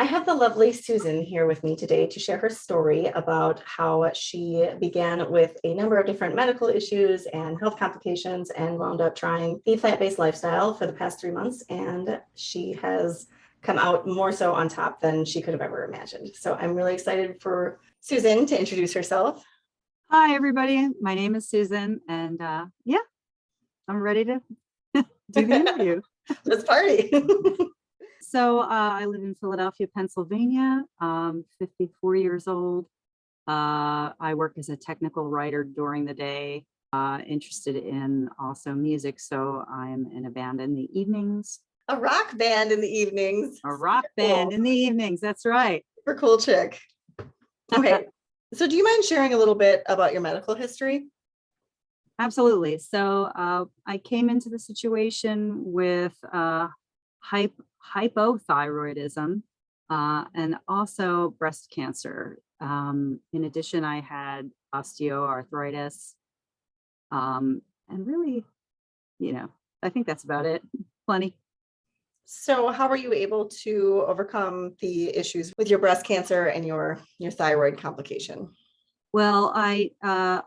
I have the lovely Susan here with me today to share her story about how she began with a number of different medical issues and health complications and wound up trying the plant-based lifestyle for the past 3 months. And she has come out more so on top than she could have ever imagined. So I'm really excited for Susan to introduce herself. Hi, everybody. My name is Susan, and I'm ready to do the interview. Let's party. So I live in Philadelphia, Pennsylvania. I'm 54 years old. I work as a technical writer during the day, interested in also music. So I'm in a band in the evenings. A rock band in the evenings. A rock band in the evenings. That's right. Super cool chick. Okay. So do you mind sharing a little bit about your medical history? Absolutely. So I came into the situation with hypothyroidism and also breast cancer. In addition, I had osteoarthritis. And really, I think that's about it. Plenty. So how were you able to overcome the issues with your breast cancer and your thyroid complication? Well, I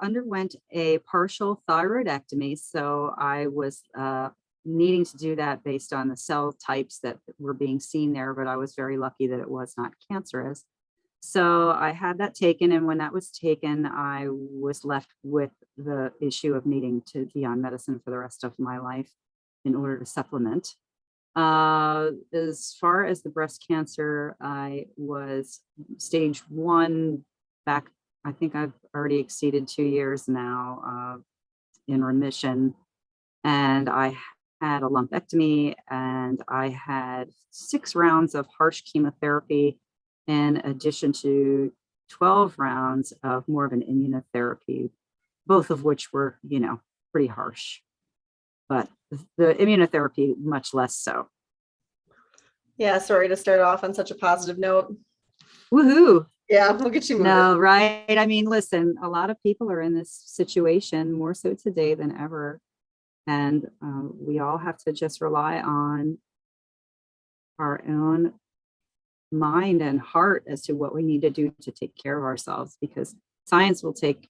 underwent a partial thyroidectomy, so I was needing to do that based on the cell types that were being seen there, but I was very lucky that it was not cancerous. So I had that taken, and when that was taken, I was left with the issue of needing to be on medicine for the rest of my life in order to supplement. As far as the breast cancer, I was stage 1 back. I think I've already exceeded 2 years now in remission. And I had a lumpectomy, and I had 6 rounds of harsh chemotherapy in addition to 12 rounds of more of an immunotherapy, both of which were, pretty harsh. But the immunotherapy, much less so. Yeah, sorry to start off on such a positive note. Woohoo! Yeah, we'll get you moving. No, right. I mean, listen, a lot of people are in this situation more so today than ever. And we all have to just rely on our own mind and heart as to what we need to do to take care of ourselves, because science will take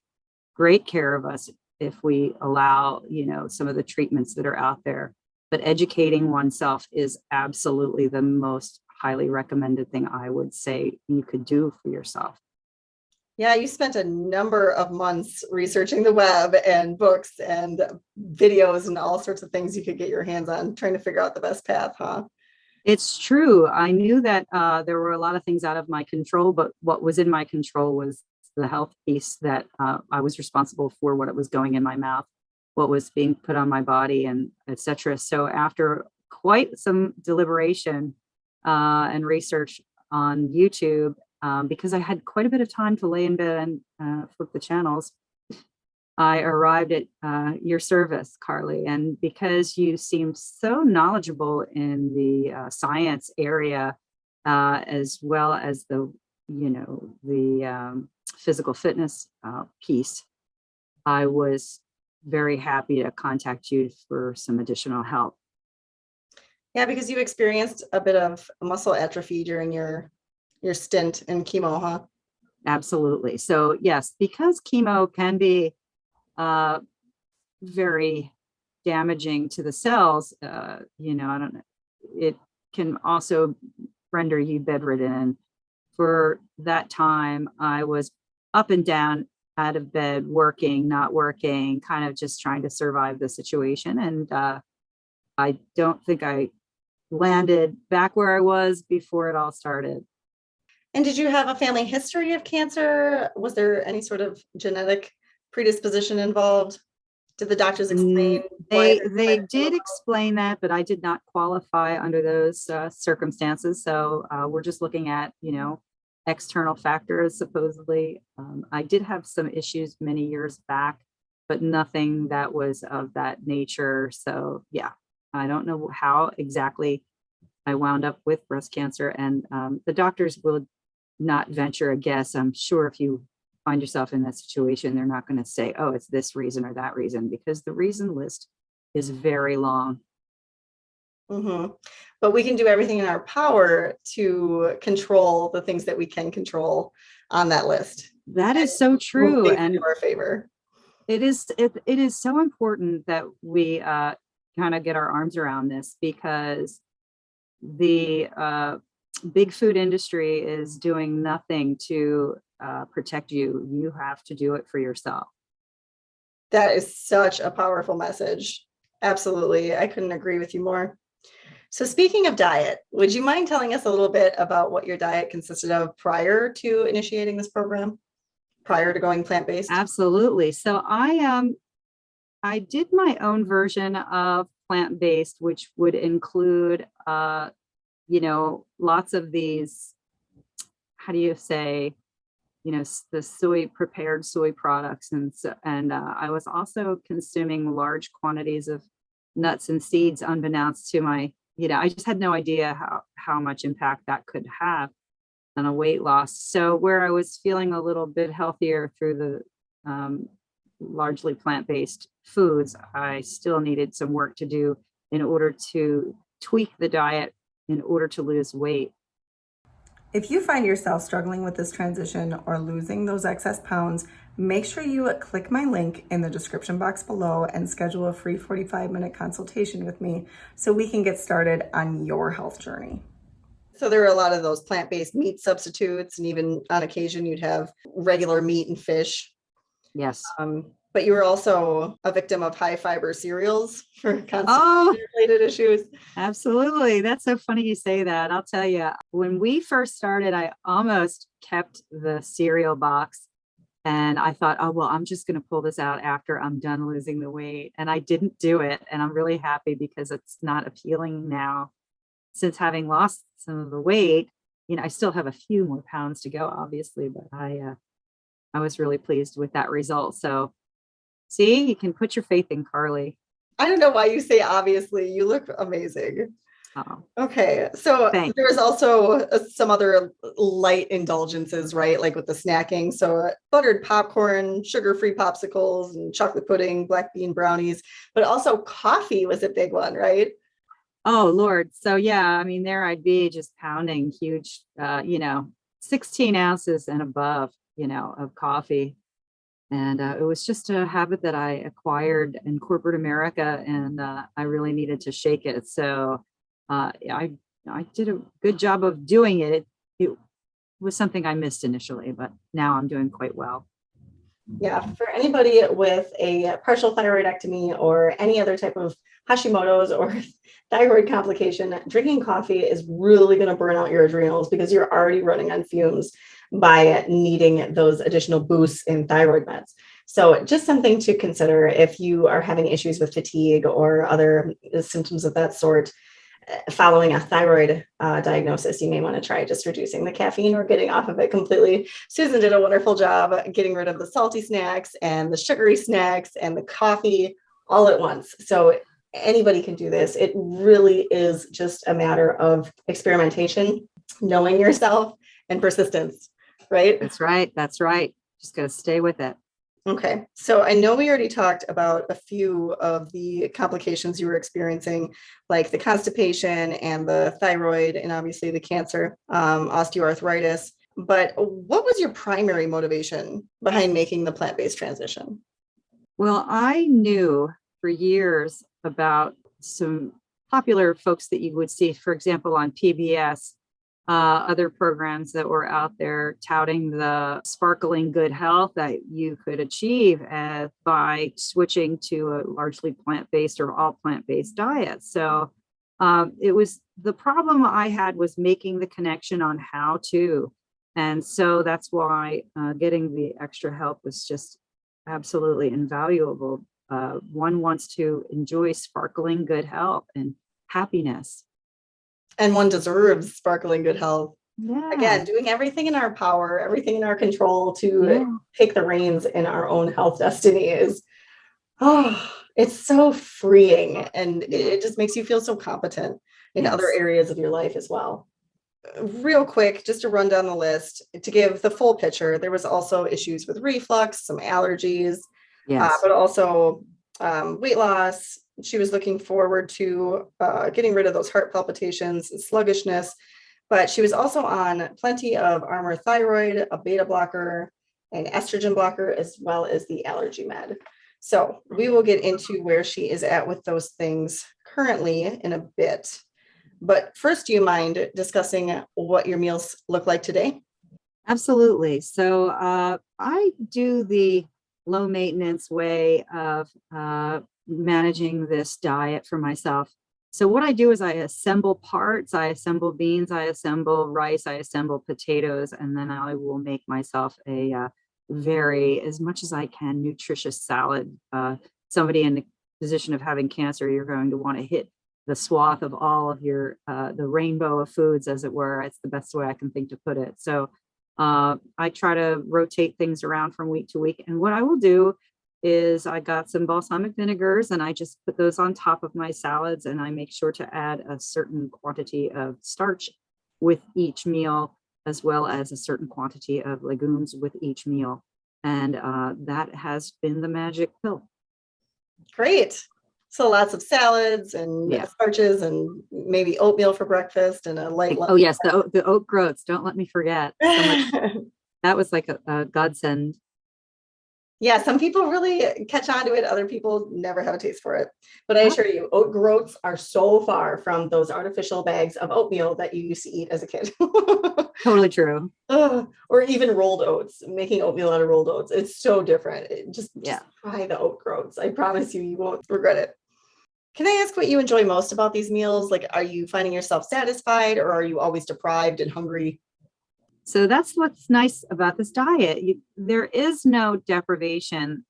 great care of us if we allow, some of the treatments that are out there. But educating oneself is absolutely the most highly recommended thing I would say you could do for yourself. Yeah, you spent a number of months researching the web and books and videos and all sorts of things you could get your hands on, trying to figure out the best path, huh? It's true. I knew that there were a lot of things out of my control, but what was in my control was the health piece, that I was responsible for what it was going in my mouth, what was being put on my body, and etc. So after quite some deliberation and research on YouTube, because I had quite a bit of time to lay in bed and flip the channels, I arrived at your service, Karli. And because you seem so knowledgeable in the science area, as well as the physical fitness piece, I was very happy to contact you for some additional help. Yeah, because you experienced a bit of muscle atrophy during your stint in chemo, huh? Absolutely. So yes, because chemo can be very damaging to the cells, I don't know, it can also render you bedridden. For that time, I was up and down, out of bed, working, not working, kind of just trying to survive the situation. And I don't think I landed back where I was before it all started. And did you have a family history of cancer? Was there any sort of genetic predisposition involved? Did the doctors explain why They did explain that, but I did not qualify under those circumstances. So we're just looking at, external factors, supposedly. I did have some issues many years back, but nothing that was of that nature. So yeah, I don't know how exactly I wound up with breast cancer, and the doctors will not venture a guess. I'm sure if you find yourself in that situation, they're not going to say, oh, it's this reason or that reason, because the reason list is very long. But we can do everything in our power to control the things that we can control on that list. That is so Move true. things And in our favor. it is so important that we kind of get our arms around this, because the big food industry is doing nothing to protect you. You have to do it for yourself. That is such a powerful message. Absolutely. I couldn't agree with you more. So speaking of diet, would you mind telling us a little bit about what your diet consisted of prior to initiating this program, prior to going plant-based? Absolutely. So I did my own version of plant-based, which would include lots of these, how do you say, the prepared soy products. And I was also consuming large quantities of nuts and seeds, unbeknownst to my, I just had no idea how much impact that could have on a weight loss. So where I was feeling a little bit healthier through the largely plant-based foods, I still needed some work to do in order to tweak the diet in order to lose weight. If you find yourself struggling with this transition or losing those excess pounds, make sure you click my link in the description box below and schedule a free 45-minute consultation with me so we can get started on your health journey. So there are a lot of those plant-based meat substitutes, and even on occasion you'd have regular meat and fish. Yes. But you were also a victim of high fiber cereals for constipation-related issues. Absolutely. That's so funny you say that. I'll tell you, when we first started, I almost kept the cereal box. And I thought, oh, well, I'm just going to pull this out after I'm done losing the weight. And I didn't do it. And I'm really happy because it's not appealing now. Since having lost some of the weight, I still have a few more pounds to go, obviously, but I was really pleased with that result. So see, you can put your faith in Karli. I don't know why you say obviously. You look amazing. Oh, okay. So thanks. there was also some other light indulgences, right? Like with the snacking. So buttered popcorn, sugar-free popsicles, and chocolate pudding, black bean brownies, but also coffee was a big one, right? Oh, Lord. So, yeah, I mean, there I'd be just pounding huge, 16 ounces and above, of coffee. And it was just a habit that I acquired in corporate America, and I really needed to shake it. So I did a good job of doing it. It was something I missed initially, but now I'm doing quite well. Yeah, for anybody with a partial thyroidectomy or any other type of Hashimoto's or thyroid complication, drinking coffee is really going to burn out your adrenals because you're already running on fumes by needing those additional boosts in thyroid meds. So just something to consider if you are having issues with fatigue or other symptoms of that sort. Following a thyroid diagnosis, you may want to try just reducing the caffeine or getting off of it completely. Susan did a wonderful job getting rid of the salty snacks and the sugary snacks and the coffee all at once. So anybody can do this. It really is just a matter of experimentation, knowing yourself, and persistence, right? That's right. That's right. Just got to stay with it. Okay, so I know we already talked about a few of the complications you were experiencing, like the constipation and the thyroid, and obviously the cancer, osteoarthritis. But what was your primary motivation behind making the plant-based transition? Well, I knew for years about some popular folks that you would see, for example, on PBS, other programs that were out there touting the sparkling good health that you could achieve by switching to a largely plant-based or all plant-based diet. So it was, the problem I had was making the connection on how to. And so that's why getting the extra help was just absolutely invaluable. One wants to enjoy sparkling good health and happiness. And one deserves sparkling good health. Yeah. Again, doing everything in our power, everything in our control to take the reins in our own health destiny is, it's so freeing. And it just makes you feel so competent in other areas of your life as well. Real quick, just to run down the list, to give the full picture, there was also issues with reflux, some allergies, but also weight loss, She was looking forward to getting rid of those heart palpitations and sluggishness, but she was also on plenty of Armour thyroid, a beta blocker, an estrogen blocker, as well as the allergy med. So we will get into where she is at with those things currently in a bit. But first, do you mind discussing what your meals look like today? Absolutely. So I do the low maintenance way of managing this diet for myself. So what I do is I assemble parts, I assemble beans, I assemble rice, I assemble potatoes, and then I will make myself a very, as much as I can, nutritious salad. Somebody in the position of having cancer, you're going to want to hit the swath of all of your, the rainbow of foods, as it were. It's the best way I can think to put it. So I try to rotate things around from week to week. And what I will do is I got some balsamic vinegars and I just put those on top of my salads, and I make sure to add a certain quantity of starch with each meal, as well as a certain quantity of legumes with each meal. And that has been the magic pill. Great. So lots of salads and starches and maybe oatmeal for breakfast and a light lunch. Oh yes, the oat groats. Don't let me forget. So much. That was like a godsend. Yeah, some people really catch on to it. Other people never have a taste for it. But I assure you, oat groats are so far from those artificial bags of oatmeal that you used to eat as a kid. Totally true. Or even rolled oats, making oatmeal out of rolled oats. It's so different. Just try the oat groats. I promise you, you won't regret it. Can I ask what you enjoy most about these meals? Like, are you finding yourself satisfied, or are you always deprived and hungry? So that's what's nice about this diet. There is no deprivation.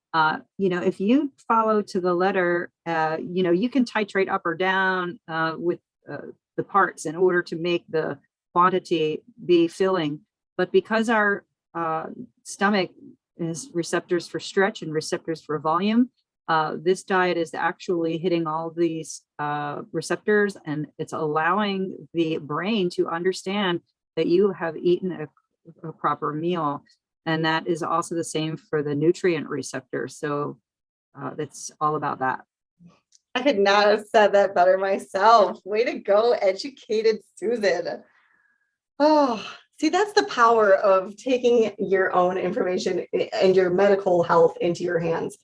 If you follow to the letter, you can titrate up or down with the parts in order to make the quantity be filling. But because our stomach is receptors for stretch and receptors for volume, this diet is actually hitting all these receptors, and it's allowing the brain to understand that you have eaten a proper meal. And that is also the same for the nutrient receptor. So it's all about that. I could not have said that better myself. Way to go, educated Susan. Oh, see, that's the power of taking your own information and your medical health into your hands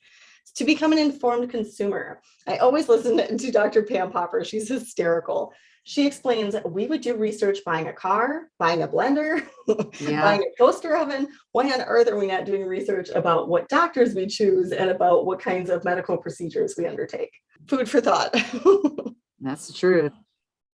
to become an informed consumer. I always listen to Dr. Pam Popper. She's hysterical. She explains we would do research buying a car, buying a blender, buying a toaster oven. Why on earth are we not doing research about what doctors we choose and about what kinds of medical procedures we undertake? Food for thought. That's the truth.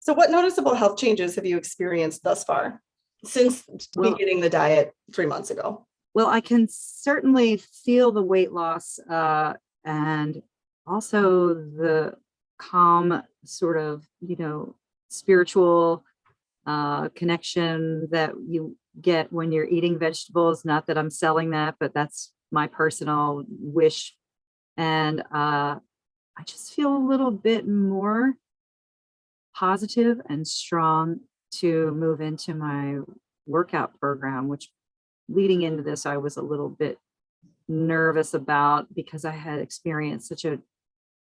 So what noticeable health changes have you experienced thus far since beginning the diet 3 months ago? Well, I can certainly feel the weight loss and also the calm sort of, spiritual connection that you get when you're eating vegetables. Not that I'm selling that, but that's my personal wish. And I just feel a little bit more positive and strong to move into my workout program, which leading into this, I was a little bit nervous about because I had experienced such a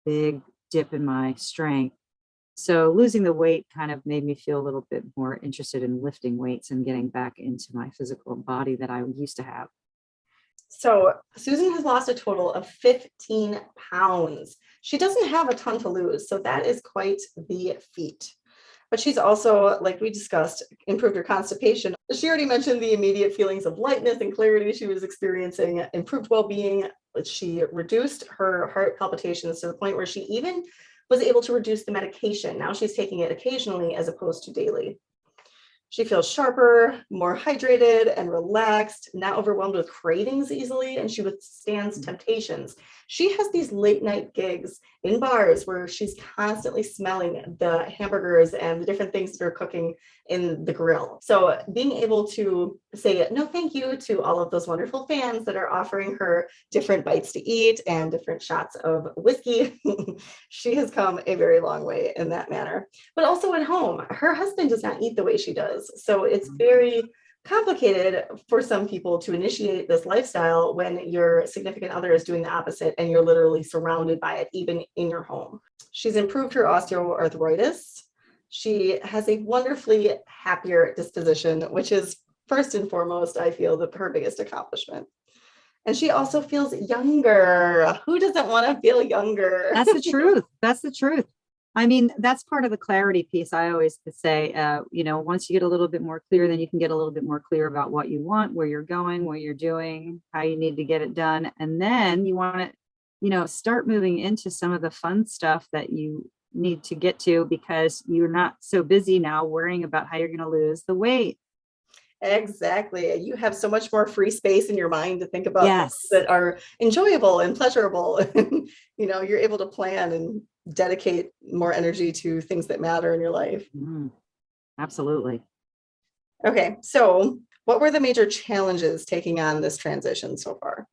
big dip in my strength. So losing the weight kind of made me feel a little bit more interested in lifting weights and getting back into my physical body that I used to have. So Susan has lost a total of 15 pounds. She doesn't have a ton to lose, so that is quite the feat. But she's also, like we discussed, improved her constipation. She already mentioned the immediate feelings of lightness and clarity she was experiencing, improved well-being. She reduced her heart palpitations to the point where she even was able to reduce the medication. Now she's taking it occasionally as opposed to daily. She feels sharper, more hydrated and relaxed, not overwhelmed with cravings easily, and she withstands temptations. She has these late night gigs in bars where she's constantly smelling the hamburgers and the different things that are cooking in the grill. So being able to say no thank you to all of those wonderful fans that are offering her different bites to eat and different shots of whiskey, she has come a very long way in that manner. But also at home, her husband does not eat the way she does. So it's very complicated for some people to initiate this lifestyle when your significant other is doing the opposite and you're literally surrounded by it, even in your home. She's improved her osteoarthritis. She has a wonderfully happier disposition, which is first and foremost, I feel, her biggest accomplishment. And she also feels younger. Who doesn't want to feel younger? That's the truth. That's the truth. I mean, that's part of the clarity piece. I always say, once you get a little bit more clear, then you can get a little bit more clear about what you want, where you're going, what you're doing, how you need to get it done. And then you want to, start moving into some of the fun stuff that you need to get to, because you're not so busy now worrying about how you're going to lose the weight. Exactly. You have so much more free space in your mind to think about Yes. things that are enjoyable and pleasurable. And, you're able to plan and dedicate more energy to things that matter in your life. Absolutely. Okay. So what were the major challenges taking on this transition so far?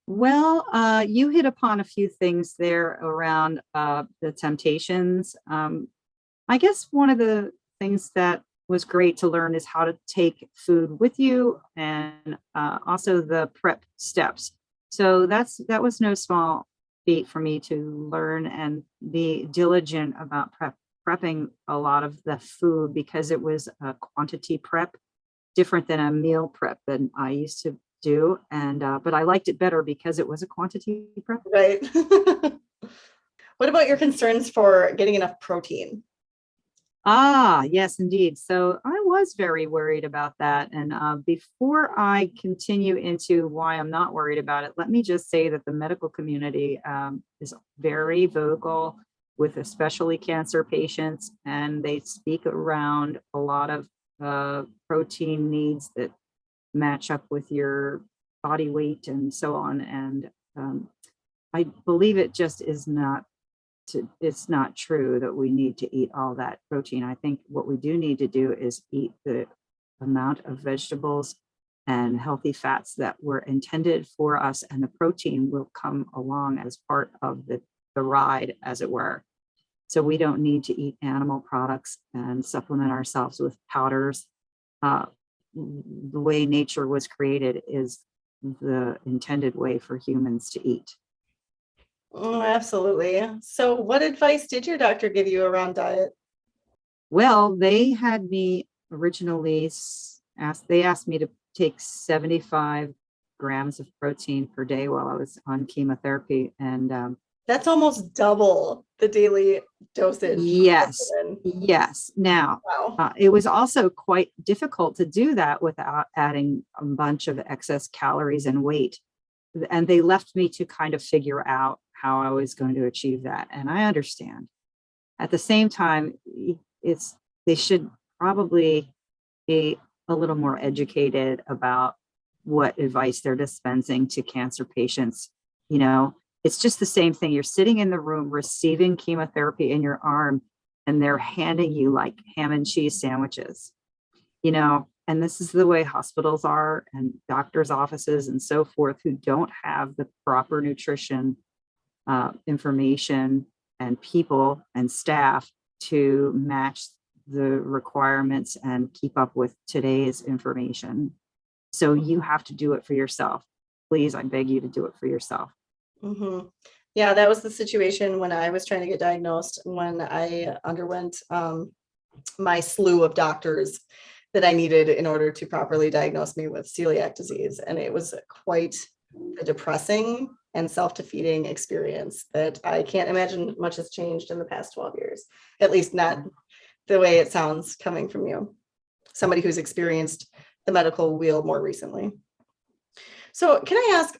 Well, you hit upon a few things there around the temptations. I guess one of the things that was great to learn is how to take food with you, and also the prep steps. So that was no small feat for me to learn and be diligent about prepping a lot of the food, because it was a quantity prep, different than a meal prep that I used to do. And but I liked it better because it was a quantity prep. Right. What about your concerns for getting enough protein? Yes, indeed. So I was very worried about that. And before I continue into why I'm not worried about it, let me just say that the medical community is very vocal with especially cancer patients, and they speak around a lot of protein needs that match up with your body weight and so on. And I believe it just is not it's not true that we need to eat all that protein. I think what we do need to do is eat the amount of vegetables and healthy fats that were intended for us, and the protein will come along as part of the ride, as it were. So we don't need to eat animal products and supplement ourselves with powders. The way nature was created is the intended way for humans to eat. Oh, absolutely. So what advice did your doctor give you around diet? Well, they had me originally they asked me to take 75 grams of protein per day while I was on chemotherapy. And that's almost double the daily dosage. Yes. Now, wow. It was also quite difficult to do that without adding a bunch of excess calories and weight. And they left me to kind of figure out how I was going to achieve that. And I understand. At the same time, they should probably be a little more educated about what advice they're dispensing to cancer patients. It's just the same thing. You're sitting in the room receiving chemotherapy in your arm, and they're handing you like ham and cheese sandwiches, and this is the way hospitals are, and doctors' offices and so forth, who don't have the proper nutrition information and people and staff to match the requirements and keep up with today's information. So you have to do it for yourself. Please, I beg you to do it for yourself. Mm-hmm. Yeah, that was the situation when I was trying to get diagnosed, when I underwent my slew of doctors that I needed in order to properly diagnose me with celiac disease. And it was quite a depressing and self-defeating experience that I can't imagine much has changed in the past 12 years, at least not the way it sounds coming from you, somebody who's experienced the medical wheel more recently. So can I ask,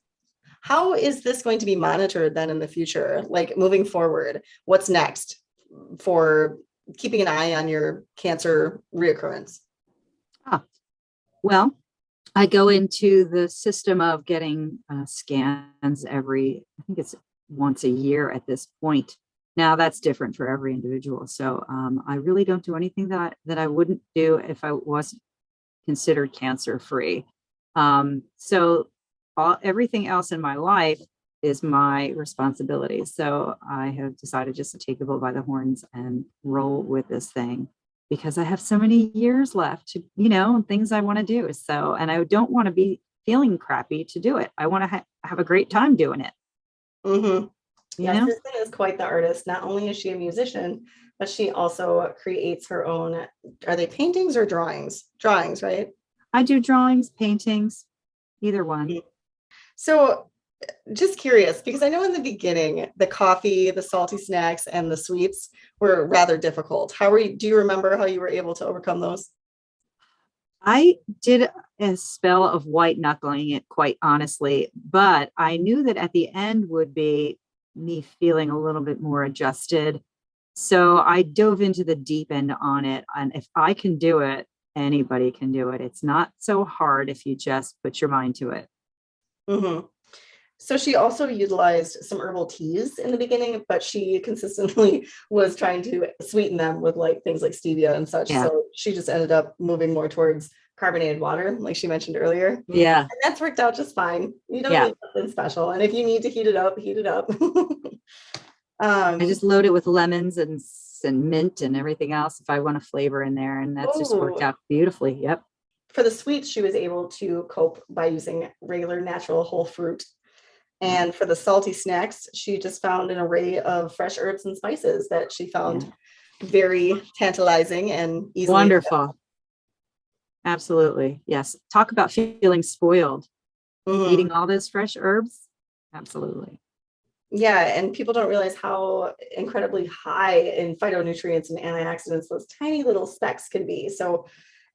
how is this going to be monitored then in the future? Like moving forward, what's next for keeping an eye on your cancer reoccurrence? Well, I go into the system of getting scans I think it's once a year at this point. Now that's different for every individual. So I really don't do anything that I wouldn't do if I wasn't considered cancer free. So everything else in my life is my responsibility. So I have decided just to take the bull by the horns and roll with this thing, because I have so many years left to, and things I want to do. So, and I don't want to be feeling crappy to do it. I want to have a great time doing it. Mm-hmm. You Yes, know? Kristen is quite the artist. Not only is she a musician, but she also creates her own, are they paintings or drawings? Drawings, right? I do drawings, paintings, either one. So just curious, because I know in the beginning, the coffee, the salty snacks, and the sweets were rather difficult. Do you remember how you were able to overcome those? I did a spell of white knuckling it, quite honestly, but I knew that at the end would be me feeling a little bit more adjusted. So I dove into the deep end on it. And if I can do it, anybody can do it. It's not so hard if you just put your mind to it. Mm-hmm. So she also utilized some herbal teas in the beginning, but she consistently was trying to sweeten them with like things like stevia and such. Yeah. So she just ended up moving more towards carbonated water, like she mentioned earlier. Yeah. And that's worked out just fine. You don't Yeah. need something special. And if you need to heat it up, heat it up. I just load it with lemons and mint and everything else if I want a flavor in there. And that's just worked out beautifully. Yep. For the sweets, she was able to cope by using regular natural whole fruit. And for the salty snacks, she just found an array of fresh herbs and spices that she found very tantalizing and easily wonderful. Accessible. Absolutely. Yes. Talk about feeling spoiled. Mm-hmm. Eating all those fresh herbs. Absolutely. Yeah. And people don't realize how incredibly high in phytonutrients and antioxidants those tiny little specks can be. So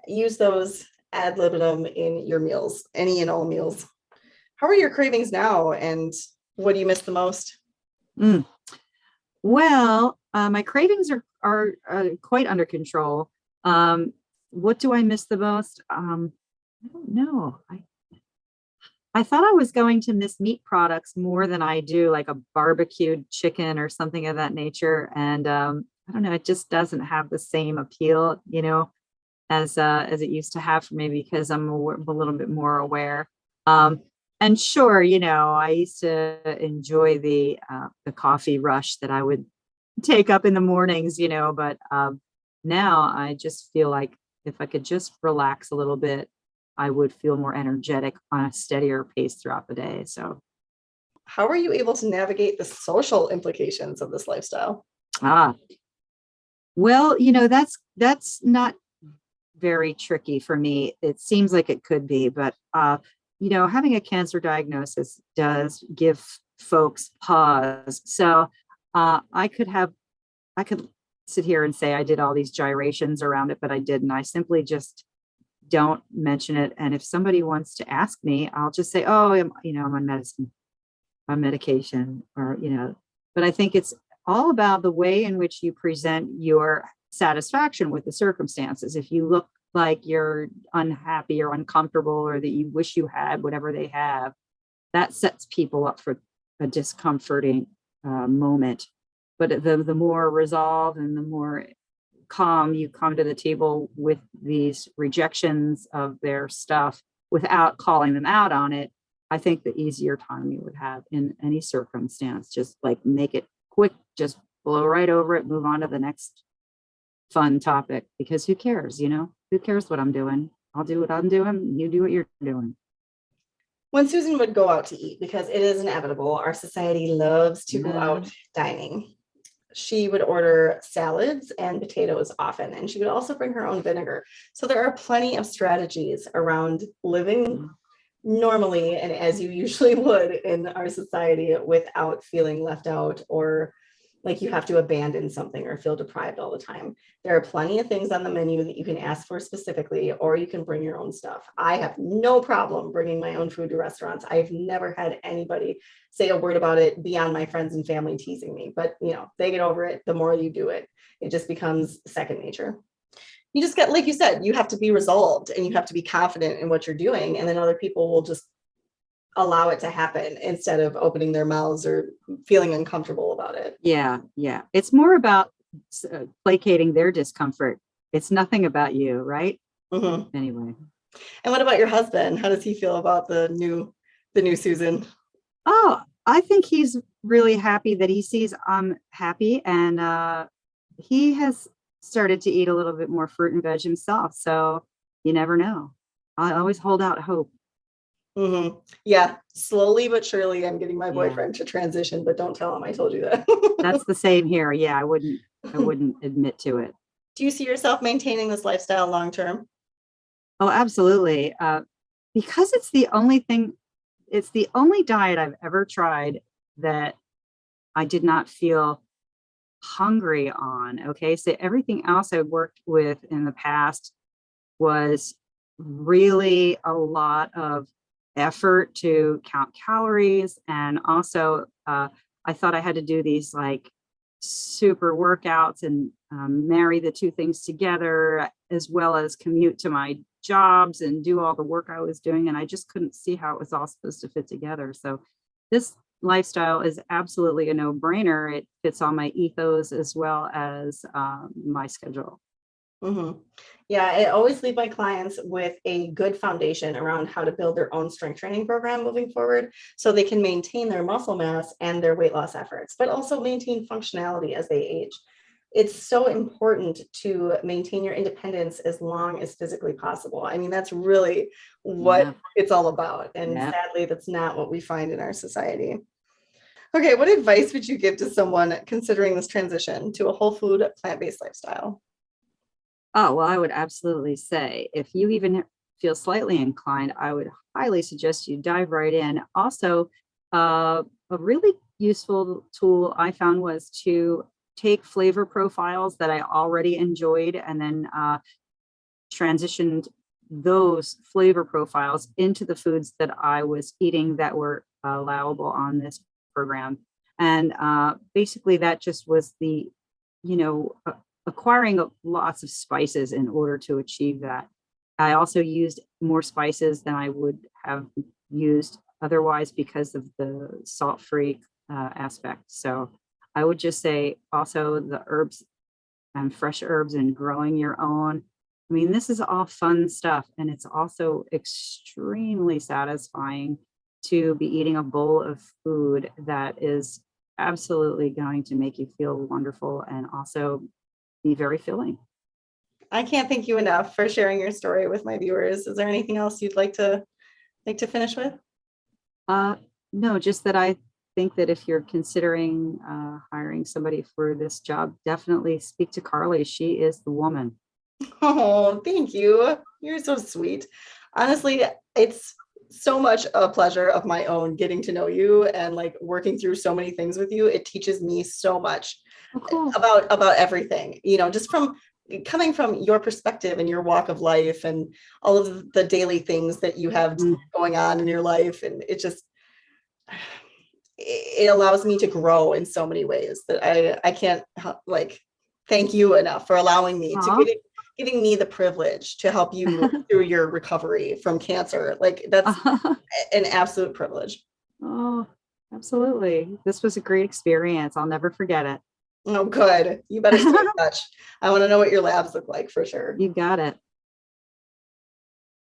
use those ad libitum in your meals, any and all meals. How are your cravings now? And what do you miss the most? Well, my cravings are quite under control. What do I miss the most? I don't know. I thought I was going to miss meat products more than I do, like a barbecued chicken or something of that nature. And I don't know, it just doesn't have the same appeal, as it used to have for me because I'm a little bit more aware. And sure, I used to enjoy the coffee rush that I would take up in the mornings, but now I just feel like if I could just relax a little bit, I would feel more energetic on a steadier pace throughout the day. So, how are you able to navigate the social implications of this lifestyle? Well, that's not very tricky for me. It seems like it could be, but having a cancer diagnosis does give folks pause. So I could sit here and say I did all these gyrations around it, but I didn't. I simply just don't mention it. And if somebody wants to ask me, I'll just say, oh, I'm on medicine, on medication, or, but I think it's all about the way in which you present your satisfaction with the circumstances. If you look like you're unhappy or uncomfortable or that you wish you had whatever they have, that sets people up for a discomforting moment. But the more resolved and the more calm you come to the table with these rejections of their stuff without calling them out on it, I think the easier time you would have in any circumstance. Just like make it quick, just blow right over it, move on to the next fun topic, because who cares, who cares what I'm doing? I'll do what I'm doing. You do what you're doing. When Susan would go out to eat, because it is inevitable, our society loves to go out dining. She would order salads and potatoes often, and she would also bring her own vinegar. So there are plenty of strategies around living normally and as you usually would in our society without feeling left out or like you have to abandon something or feel deprived all the time. There are plenty of things on the menu that you can ask for specifically, or you can bring your own stuff. I have no problem bringing my own food to restaurants. I've never had anybody say a word about it beyond my friends and family teasing me, but they get over it. The more you do it, it just becomes second nature. You just get, like you said, you have to be resolved and you have to be confident in what you're doing. And then other people will just allow it to happen instead of opening their mouths or feeling uncomfortable about it. Yeah. It's more about placating their discomfort. It's nothing about you, right? Mm-hmm. Anyway. And what about your husband? How does he feel about the new Susan? Oh, I think he's really happy that he sees I'm happy, and he has started to eat a little bit more fruit and veg himself. So you never know. I always hold out hope. Yeah, slowly but surely I'm getting my Yeah. boyfriend to transition, but don't tell him I told you that. That's the same here. Yeah, I wouldn't admit to it. Do you see yourself maintaining this lifestyle long term? Oh, absolutely. Because it's the only thing, it's the only diet I've ever tried that I did not feel hungry on. Okay. So everything else I worked with in the past was really a lot of effort to count calories. And also, I thought I had to do these like super workouts and marry the two things together, as well as commute to my jobs and do all the work I was doing. And I just couldn't see how it was all supposed to fit together. So this lifestyle is absolutely a no-brainer. It fits all my ethos as well as my schedule. Yeah, I always leave my clients with a good foundation around how to build their own strength training program moving forward so they can maintain their muscle mass and their weight loss efforts, but also maintain functionality as they age. It's so important to maintain your independence as long as physically possible. I mean, that's really what Yeah. it's all about. And Yeah. sadly, that's not what we find in our society. Okay, what advice would you give to someone considering this transition to a whole food, plant-based lifestyle? Oh, well, I would absolutely say if you even feel slightly inclined, I would highly suggest you dive right in. Also, a really useful tool I found was to take flavor profiles that I already enjoyed and then transitioned those flavor profiles into the foods that I was eating that were allowable on this program. And basically, that just was the, you know, acquiring lots of spices in order to achieve that. I also used more spices than I would have used otherwise because of the salt-free aspect. So I would just say also the herbs and fresh herbs and growing your own. I mean, this is all fun stuff, and it's also extremely satisfying to be eating a bowl of food that is absolutely going to make you feel wonderful and also be very filling. I can't thank you enough for sharing your story with my viewers. Is there anything else you'd like to finish with? Uh, no, just that I think that if you're considering hiring somebody for this job, definitely speak to Karli. She is the woman. Oh, thank you. You're so sweet. Honestly, it's so much a pleasure of my own getting to know you and like working through so many things with you. It teaches me so much Oh, cool. about everything, just from coming from your perspective and your walk of life and all of the daily things that you have Mm. going on in your life. And it allows me to grow in so many ways that I can't like thank you enough for allowing me to Aw. giving me the privilege to help you through your recovery from cancer. Like that's an absolute privilege. Oh, absolutely. This was a great experience. I'll never forget it. Oh, good. You better stay in touch. I want to know what your labs look like for sure. You got it.